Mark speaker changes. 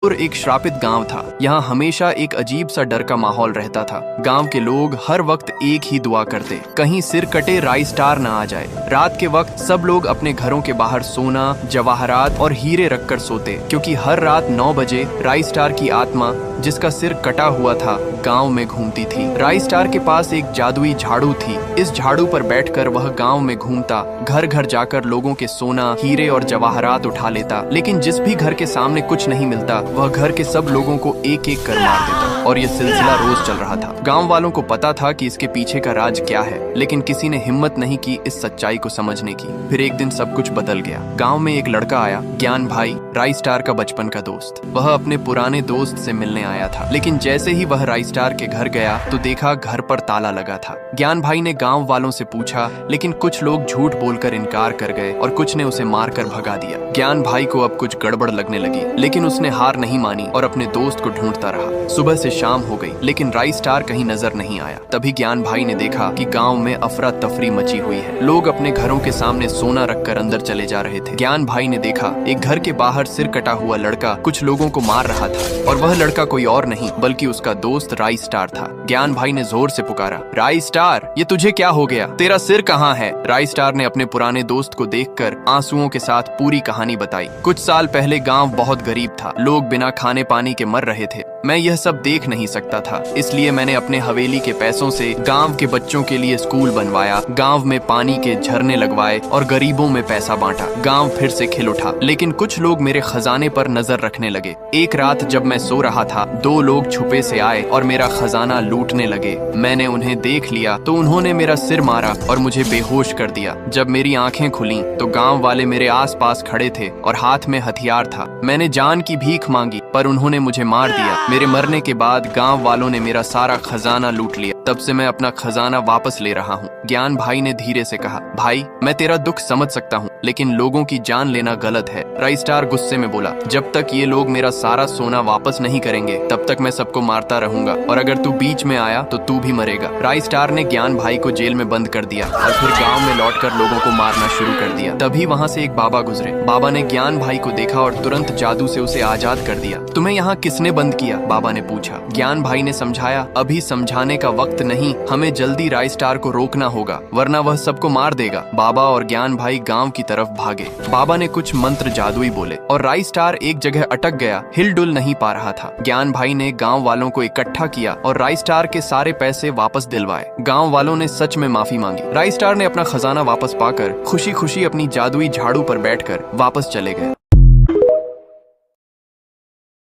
Speaker 1: और एक श्रापित गांव था। यहाँ हमेशा एक अजीब सा डर का माहौल रहता था। गांव के लोग हर वक्त एक ही दुआ करते, कहीं सिर कटे राई स्टार न आ जाए। रात के वक्त सब लोग अपने घरों के बाहर सोना, जवाहरात और हीरे रखकर सोते, क्योंकि हर रात 9 बजे राई स्टार की आत्मा, जिसका सिर कटा हुआ था, गांव में घूमती थी। राई स्टार के पास एक जादुई झाड़ू थी। इस झाड़ू पर बैठकर वह गांव में घूमता, घर घर जाकर लोगों के सोना, हीरे और जवाहरात उठा लेता। लेकिन जिस भी घर के सामने कुछ नहीं मिलता, वह घर के सब लोगों को एक एक कर मार देता। और यह सिलसिला रोज चल रहा था। गांव वालों को पता था कि इसके पीछे का राज क्या है, लेकिन किसी ने हिम्मत नहीं की इस सच्चाई को समझने की। फिर एक दिन सब कुछ बदल गया। गांव में एक लड़का आया, ज्ञान भाई, राई स्टार का बचपन का दोस्त। वह अपने पुराने दोस्त से मिलने आया था, लेकिन जैसे ही वह राई स्टार के घर गया तो देखा घर पर ताला लगा था। ज्ञान भाई ने गांव वालों से पूछा, लेकिन कुछ लोग झूठ बोलकर इनकार कर गए और कुछ ने उसे मारकर भगा दिया। ज्ञान भाई को अब कुछ गड़बड़ लगने लगी, लेकिन उसने हार नहीं मानी और अपने दोस्त को ढूंढता रहा। सुबह से शाम हो गई, लेकिन राई स्टार कहीं नजर नहीं आया। तभी ज्ञान भाई ने देखा कि गांव में अफरा तफरी मची हुई है। लोग अपने घरों के सामने सोना रखकर अंदर चले जा रहे थे। ज्ञान भाई ने देखा एक घर के बाहर सिर कटा हुआ लड़का कुछ लोगों को मार रहा था, और वह लड़का कोई और नहीं बल्कि उसका दोस्त राई स्टार था। ज्ञान भाई ने जोर से पुकारा, राई स्टार, ये तुझे क्या हो गया? तेरा सिर कहाँ है? राई स्टार ने अपने पुराने दोस्त को देखकर आंसुओं के साथ पूरी कहानी बताई। कुछ साल पहले गांव बहुत गरीब था। लोग बिना खाने पानी के मर रहे थे। मैं यह सब देख नहीं सकता था, इसलिए मैंने अपने हवेली के पैसों से गांव के बच्चों के लिए स्कूल बनवाया, गांव में पानी के झरने लगवाए और गरीबों में पैसा बांटा। गांव फिर से खिल उठा। लेकिन कुछ लोग मेरे खजाने पर नजर रखने लगे। एक रात जब मैं सो रहा था, 2 लोग छुपे से आए और मेरा खजाना लूटने लगे। मैंने उन्हें देख लिया तो उन्होंने मेरा सिर मारा और मुझे बेहोश कर दिया। जब मेरी आंखें खुली तो गांव वाले मेरे आसपास खड़े थे और हाथ में हथियार था। मैंने जान की भीख मांगी, पर उन्होंने मुझे मार दिया। मेरे मरने के बाद गांव वालों ने मेरा सारा खजाना लूट लिया। तब से मैं अपना खजाना वापस ले रहा हूँ। ज्ञान भाई ने धीरे से कहा, भाई, मैं तेरा दुख समझ सकता हूँ, लेकिन लोगों की जान लेना गलत है। राई स्टार गुस्से में बोला, जब तक ये लोग मेरा सारा सोना वापस नहीं करेंगे, तब तक मैं सबको मारता रहूंगा, और अगर तू बीच में आया तो तू भी मरेगा। राई स्टार ने ज्ञान भाई को जेल में बंद कर दिया और फिर गाँव में लौटकर लोगों को मारना शुरू कर दिया। तभी वहाँ से एक बाबा गुजरे। बाबा ने ज्ञान भाई को देखा और तुरंत जादू से उसे आजाद कर दिया। तुम्हें यहाँ किसने बंद किया? बाबा ने पूछा। ज्ञान भाई ने समझाया, अभी समझाने का वक्त नहीं, हमें जल्दी राई स्टार को रोकना होगा, वरना वह सबको मार देगा। बाबा और ज्ञान भाई गांव की तरफ भागे। बाबा ने कुछ मंत्र जादुई बोले और राई स्टार एक जगह अटक गया, हिलडुल नहीं पा रहा था। ज्ञान भाई ने गांव वालों को इकट्ठा किया और राई स्टार के सारे पैसे वापस दिलवाए। गांव वालों ने सच में माफी मांगी। राई स्टार ने अपना खजाना वापस पाकर खुशी खुशी अपनी जादुई झाड़ू पर बैठकर वापस चले गए।